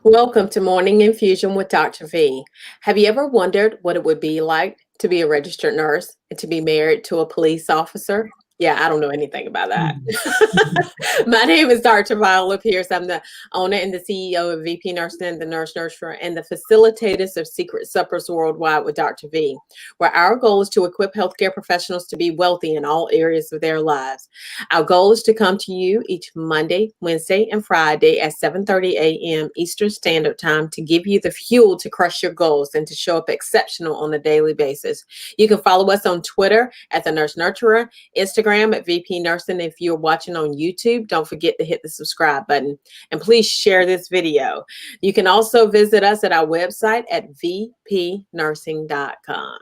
Welcome to Morning Infusion with Dr. V. Have you ever wondered what it would be like to be a registered nurse and to be married to a police officer? Yeah, I don't know anything about that. Mhm. Mhm. My name is Dr. Viola Pierce. I'm the owner and the CEO of VP Nursing, the Nurse Nurturer, and the facilitators of Secret Suppers Worldwide with Dr. V, where our goal is to equip healthcare professionals to be wealthy in all areas of their lives. Our goal is to come to you each Monday, Wednesday, and Friday at 7:30 a.m. Eastern Standard Time to give you the fuel to crush your goals and to show up exceptional on a daily basis. You can follow us on Twitter at the Nurse Nurturer, Instagram at VP Nursing. If you're watching on YouTube, don't forget to hit the subscribe button and please share this video. You can also visit us at our website at vpnursing.com.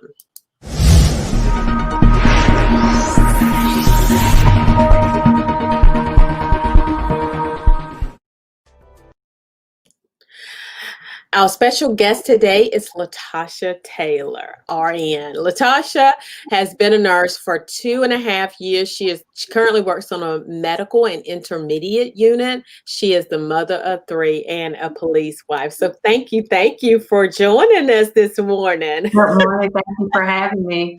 Our special guest today is LaTarsha Taylor, RN. LaTarsha has been a nurse for 2.5 years. She currently works on a medical and intermediate unit. She is the mother of 3 and a police wife. So thank you for joining us this morning. Good morning. Thank you for having me.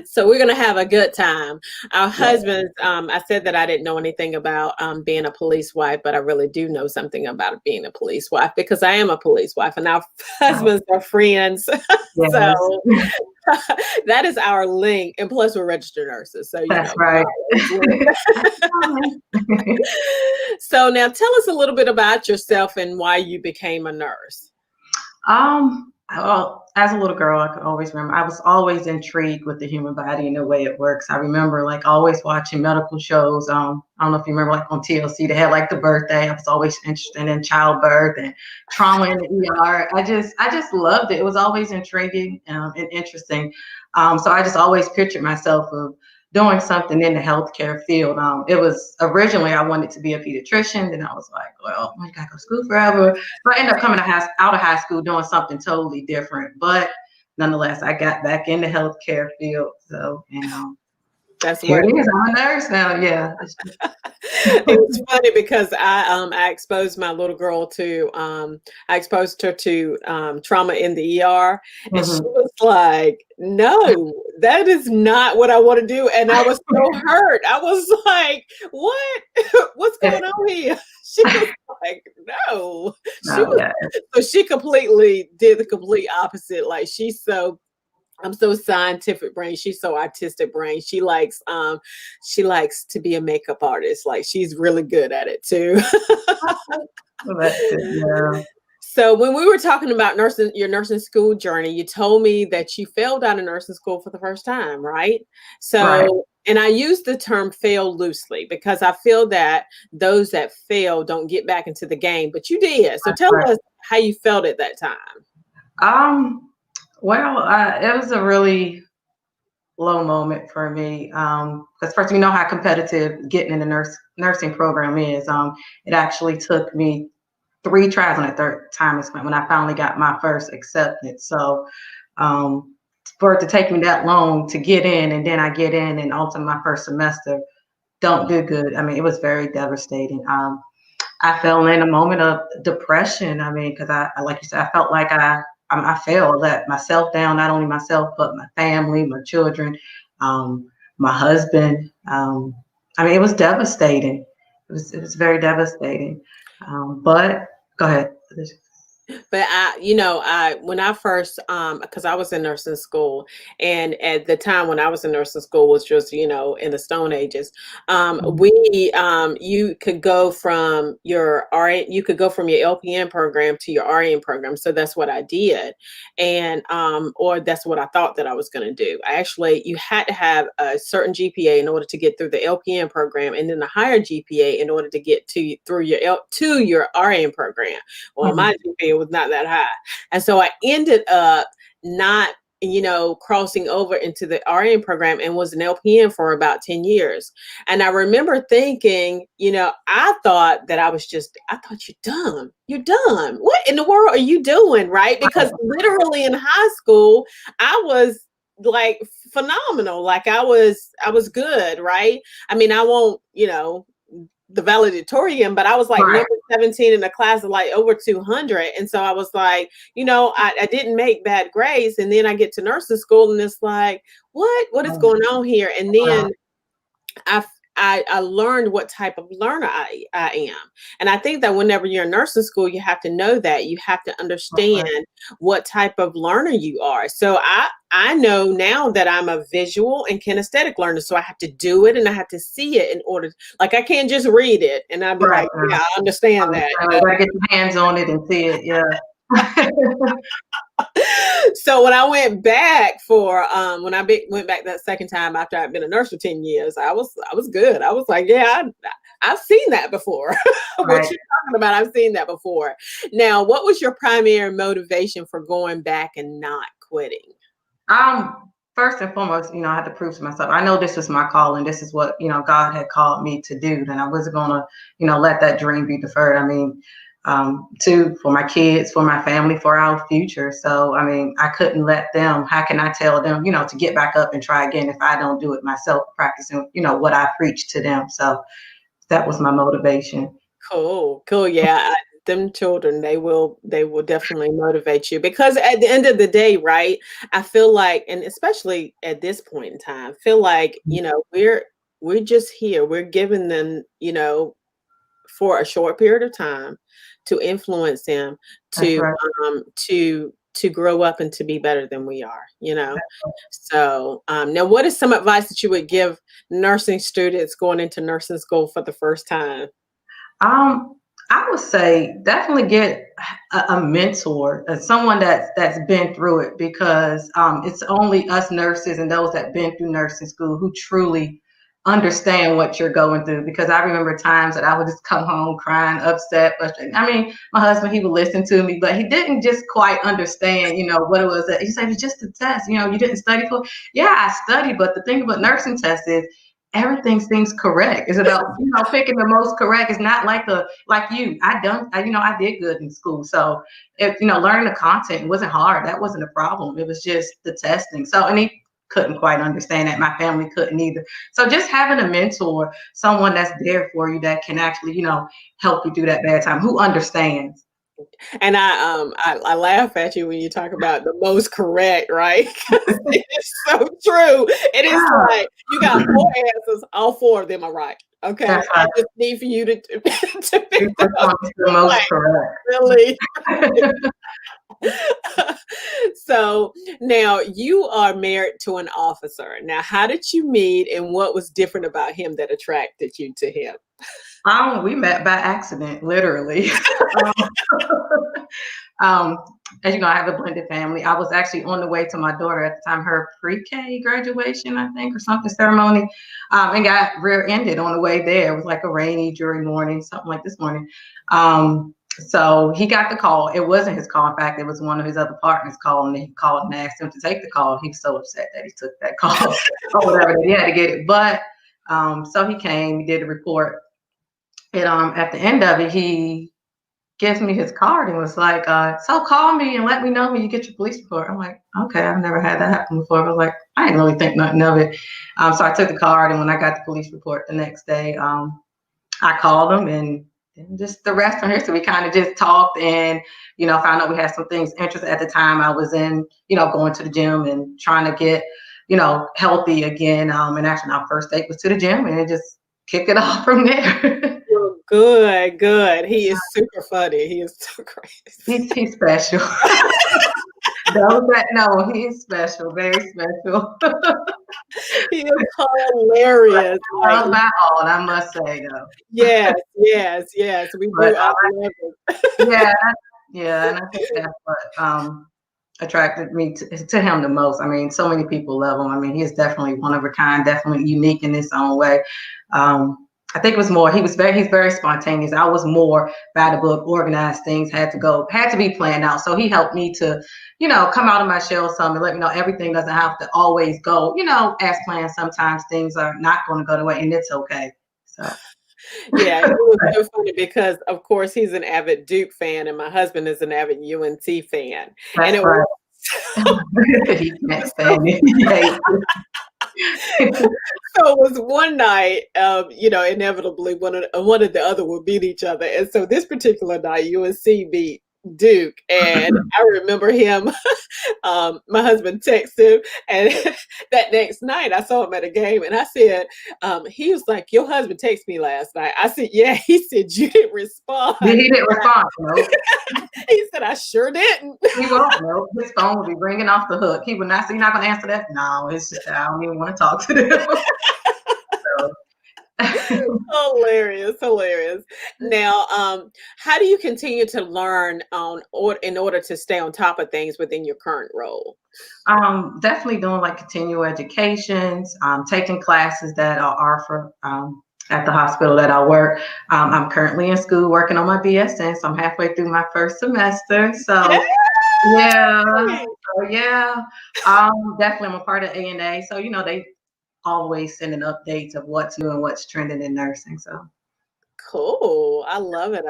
So we're going to have a good time. Our Yeah. husbands, I said that I didn't know anything about being a police wife, but I really do know something about being a police wife because I am a police wife and our husbands are friends. Yes, So that is our link. And plus we're registered nurses. So, that's right. So now tell us a little bit about yourself and why you became a nurse. Well, as a little girl, I could always remember, I was always intrigued with the human body and the way it works. I remember like always watching medical shows. I don't know if you remember like on TLC, they had like the birthday. I was always interested in childbirth and trauma in the ER. I just loved it. It was always intriguing and interesting. So I just always pictured myself of doing something in the healthcare field. It was originally I wanted to be a pediatrician, then I was like, well, I gotta go to school forever. So I ended up coming out of high school doing something totally different. But nonetheless, I got back in the healthcare field. So, That's here what it is. I'm a nurse now. Yeah. it was funny because I exposed my little girl to I exposed her to trauma in the ER and she Mhm. was like, no, that is not what I want to do. And I was so hurt. I was like, what? What's going on here? She was like, no. She No, was yeah. so she completely did the complete opposite. Like I'm so scientific brain. She's so artistic brain. She likes to be a makeup artist. Like she's really good at it too. Well, that's good. Yeah. So when we were talking about nursing, your nursing school journey, you told me that you failed out of nursing school for the first time, right? Right. So, and I use the term fail loosely because I feel that those that fail don't get back into the game, but you did. So tell Right. us how you felt at that time. Well, it was a really low moment for me. Because first, you know how competitive getting in the nursing program is. It actually took me 3 tries on the third time is when I finally got my first acceptance. So um, for it to take me that long to get in, and then I get in, and ultimately my first semester don't do good. I mean, it was very devastating. I fell in a moment of depression. I mean, because like you said, I felt like I failed, let myself down, not only myself, but my family, my children, um, my husband. I mean, it was devastating. It was very devastating. But go ahead. But when I first, because I was in nursing school, and at the time when I was in nursing school was just, in the Stone Ages. You could go from your RN, you could go from your LPN program to your RN program. So that's what I did, and or that's what I thought that I was going to do. You had to have a certain GPA in order to get through the LPN program, and then a higher GPA in order to get to your RN program. Well, Mhm. my GPA was not that high. And so I ended up not, crossing over into the RN program and was an LPN for about 10 years. And I remember thinking, I thought you're dumb. You're dumb. What in the world are you doing? Right. Because literally in high school, I was like phenomenal. Like I was good. Right. I mean, I won't, the valedictorian, but I was like Right. number 17 in the class of like over 200. And so I was like, I didn't make bad grades. And then I get to nursing school and it's like, what is going on here? And then I I learned what type of learner I am. And I think that whenever you're in nursing school, you have to know that. You have to understand what type of learner you are. So I know now that I'm a visual and kinesthetic learner. So I have to do it and I have to see it in order, like I can't just read it and I'll be Right. like, yeah, I understand that. You gotta get your hands on it and see it. Yeah. So when I went back for went back that second time after I'd been a nurse for 10 years, I was good. I was like, yeah, I've seen that before. What Right. you're talking about, I've seen that before. Now, what was your primary motivation for going back and not quitting? First and foremost, I had to prove to myself. I know this was my calling. This is what, God had called me to do. And I wasn't gonna, let that dream be deferred. I mean, for my kids, for my family, for our future. So, I mean, I couldn't let them, how can I tell them, to get back up and try again if I don't do it myself, practicing, what I preach to them. So that was my motivation. Cool. Yeah. Them children, they will definitely motivate you because at the end of the day, right? I feel like, and especially at this point in time, feel like, we're just here. We're giving them, for a short period of time to influence them That's right. to grow up and to be better than we are. So now what is some advice that you would give nursing students going into nursing school for the first time? I would say definitely get a mentor, someone that's been through it, because it's only us nurses and those that been through nursing school who truly understand what you're going through. Because I remember times that I would just come home crying, upset, frustrated. I mean, my husband, he would listen to me, but he didn't just quite understand, what it was. That he said, it's just a test. You didn't study for it. Yeah, I studied, but the thing about nursing tests is everything seems correct. It's about picking the most correct. It's not like you. I did good in school, so if learning the content wasn't hard. That wasn't a problem. It was just the testing. So, and he couldn't quite understand that. My family couldn't either. So just having a mentor, someone that's there for you, that can actually help you through that bad time, who understands. And I laugh at you when you talk about the most correct, right? 'Cause it is so true. It is Yeah, like you got four answers, all four of them are right. Okay. that's I right. just need for you to pick Which them up. one is the most Like, correct? really. So now you are married to an officer. Now, how did you meet and what was different about him that attracted you to him? We met by accident, literally. um, as you know, I have a blended family. I was actually on the way to my daughter at the time, her pre-K graduation, I think, or something ceremony, and got rear-ended on the way there. It was like a rainy, dreary morning, something like this morning. So he got the call. It wasn't his call. In fact, it was one of his other partners calling. He called and asked him to take the call. He was so upset that he took that call or whatever, that he had to get it. But so he came, he did the report. And at the end of it, he gives me his card and was like, so call me and let me know when you get your police report. I'm like, okay, I've never had that happen before. I was like, I didn't really think nothing of it. So I took the card, and when I got the police report the next day, I called him, and just the rest from history. We kind of just talked and, found out we had some things interested at the time. I was in, going to the gym and trying to get, healthy again. And actually our first date was to the gym, and it just kicked it off from there. Oh, good, good. He is super funny. He is so crazy. He's special. Those that know, he's special, very special. He is hilarious. Loved Like, by all, I must say though. yes, yes, yes. We But do all love him. yeah, yeah, and I think that's what attracted me to him the most. I mean, so many people love him. I mean, he is definitely one of a kind, definitely unique in his own way. I think it was more, he's very spontaneous. I was more by the book, organized, things had to be planned out. So he helped me to, come out of my shell some and let me know everything doesn't have to always go, as planned. Sometimes things are not going to go the way, and it's okay. So Yeah, it was so funny because, of course, he's an avid Duke fan, and my husband is an avid UNC fan, and that's it was right. He can't stand it. He hates it. So it was one night, inevitably one of the other will beat each other. And so this particular night, UNC beat Duke. And I remember him, my husband texted him. And that next night, I saw him at a game. And I said, he was like, your husband texted me last night. I said, yeah. He said, you didn't respond. He didn't respond, no. He said, I sure didn't. He won't, no. His phone will be ringing off the hook. He would not say, you're not going to answer that? No, it's just, I don't even want to talk to them. Hilarious. Now, how do you continue to learn in order to stay on top of things within your current role? Definitely doing like continual educations, taking classes that are offered at the hospital that I work. I'm currently in school working on my BSN, so I'm halfway through my first semester. So yeah, definitely I'm a part of A&A. So they always sending updates of what's new and what's trending in nursing. So cool. I love it.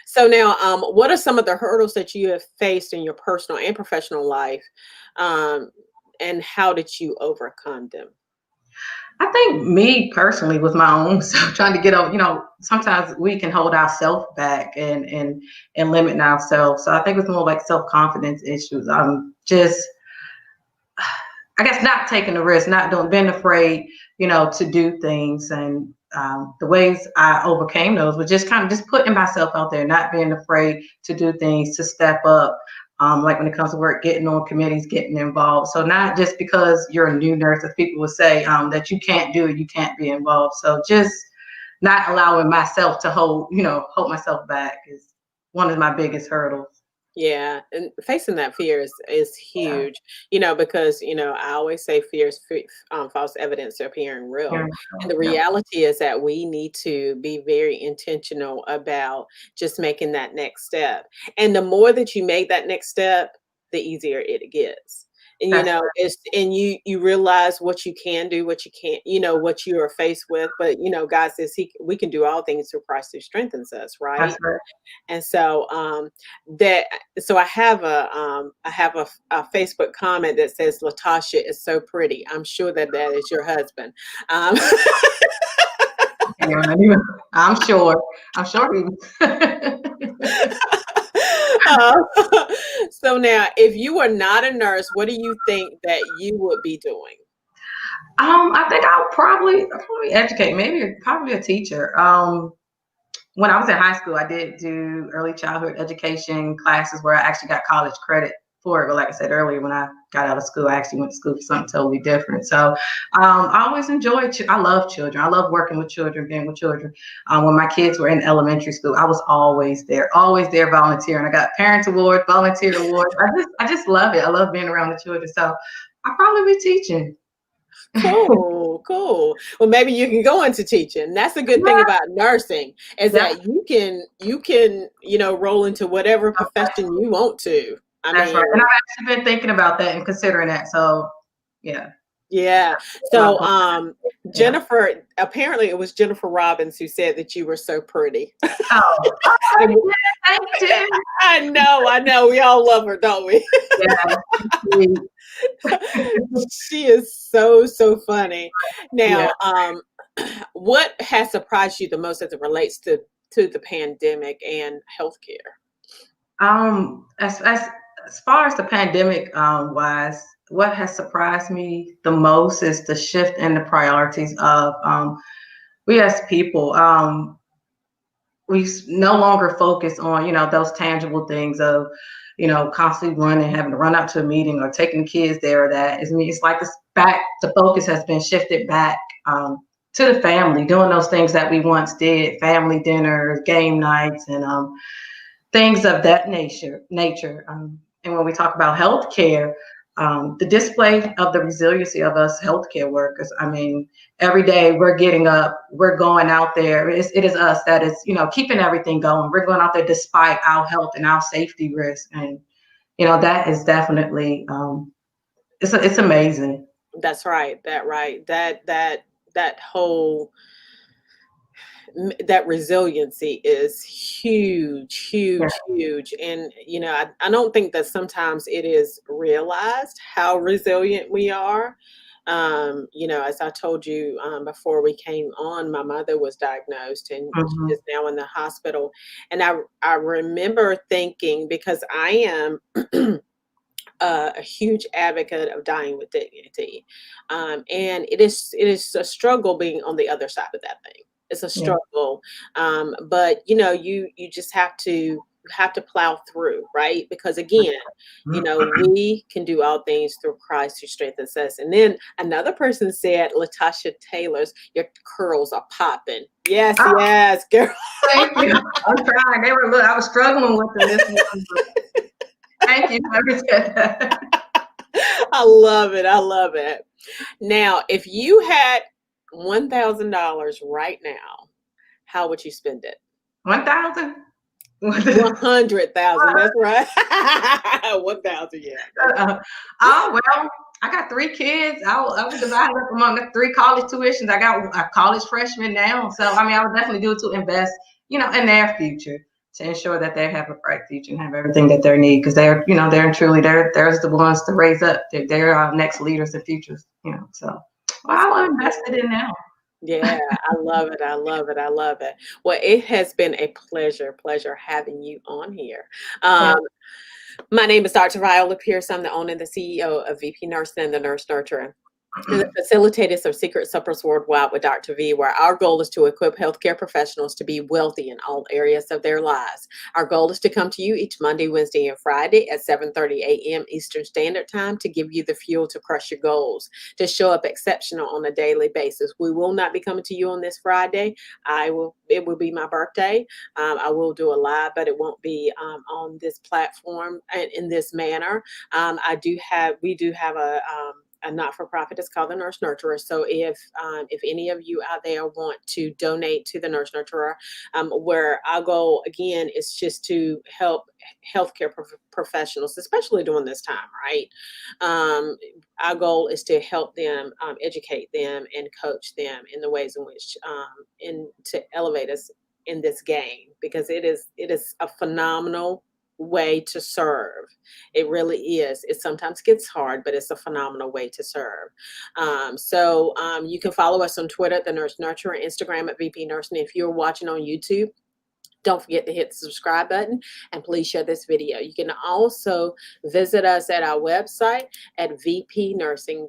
So now, what are some of the hurdles that you have faced in your personal and professional life? And how did you overcome them? I think me personally with my own self trying to get over, sometimes we can hold ourselves back and limit ourselves. So I think it's more like self-confidence issues. Just, I guess, not taking the risk, being afraid, to do things. And the ways I overcame those was just kind of just putting myself out there, not being afraid to do things, to step up. Like when it comes to work, getting on committees, getting involved. So not just because you're a new nurse, as people will say, that you can't do it, you can't be involved. So just not allowing myself to hold myself back is one of my biggest hurdles. Yeah, and facing that fear is huge, because I always say fear is false evidence appearing real. And the reality is that we need to be very intentional about just making that next step. And the more that you make that next step, the easier it gets. And you realize what you can do, what you can't, what you are faced with. But God says we can do all things through Christ who strengthens us, right? That's right. And so I have a Facebook comment that says LaTarsha is so pretty. I'm sure that is your husband. I'm sure he So now, if you were not a nurse, what do you think that you would be doing? I think I'll probably educate, probably a teacher. When I was in high school, I did do early childhood education classes where I actually got college credit for it. But like I said earlier, when I got out of school, I actually went to school for something totally different. So I always enjoyed, I love children. I love working with children, being with children. When my kids were in elementary school, I was always there volunteering. I got parent awards, volunteer awards. I just love it. I love being around the children. So I'll probably be teaching. Cool. Well, maybe you can go into teaching. That's a good thing about nursing is that you can, roll into whatever profession you want to. That's right. And I've actually been thinking about that and considering that. So, yeah. Yeah. So, Jennifer, apparently it was Jennifer Robbins who said that you were so pretty. Oh, thank you. I know. We all love her, don't we? Yeah. She is so funny. Now, what has surprised you the most as it relates to the pandemic and healthcare? As far as the pandemic wise, what has surprised me the most is the shift in the priorities of we as people. We no longer focus on those tangible things of constantly running, having to run out to a meeting or taking the kids there or that. It's like the focus has been shifted back to the family, doing those things that we once did, family dinners, game nights, and things of that nature. And when we talk about healthcare, the display of the resiliency of us healthcare workers. Every day we're getting up, we're going out there. It is us that is, keeping everything going. We're going out there despite our health and our safety risks. And, that is definitely, it's amazing. That's right. That whole, that resiliency is huge, Yeah. huge, huge. And, I don't think that sometimes it is realized how resilient we are. As I told you before we came on, my mother was diagnosed and she is Mhm. now in the hospital. And I remember thinking, because I am a huge advocate of dying with dignity. And it is a struggle being on the other side of that thing. It's a Yeah. struggle. But you just have to plow through, right? Because again, Mhm. we can do all things through Christ who strengthens us. And then another person said, LaTarsha Taylor's, your curls are popping. Yes, Oh, yes, girl. thank you. I'm trying. They were, look, I was struggling with them this morning, but thank you. I said that. I love it. I love it. Now, if you had $1,000 right now, how would you spend it? 1,000? 100,000. That's right. 1,000. Yeah, that's Oh, well, I got 3 kids. I would divide it up among the 3 college tuitions. I got a college freshman now. So, I mean, I would definitely do it to invest, in their future to ensure that they have a bright future and have everything that they need because they're truly, there's the ones to raise up. They're our next leaders and futures, So, well, that's I so will invest good. it in now. Yeah, I love it. I love it. I love it. Well, it has been a pleasure having you on here. Yeah. Um, my name is Dr. Viola Pierce. I'm the owner and the CEO of VP Nursing and the Nurse Nurturer, and the facilitators of Secret Suppers Worldwide with Dr. V, where our goal is to equip healthcare professionals to be wealthy in all areas of their lives. Our goal is to come to you each Monday, Wednesday, and Friday at 7:30 a.m. Eastern Standard Time to give you the fuel to crush your goals, to show up exceptional on a daily basis. We will not be coming to you on this Friday. It will be my birthday. I will do a live, but it won't be on this platform and in this manner. We do have a not-for-profit. It's called the Nurse Nurturer. So if any of you out there want to donate to the Nurse Nurturer, where our goal again is just to help healthcare professionals, especially during this time, right? Our goal is to help them, educate them, and coach them in the ways in which to elevate us in this game, because it is a phenomenal way to serve. It really is. It sometimes gets hard, but it's a phenomenal way to serve. So you can follow us on Twitter at the Nurse Nurturer, Instagram at VP Nursing. If you're watching on YouTube, don't forget to hit the subscribe button and please share this video. You can also visit us at our website at vpnursing.com.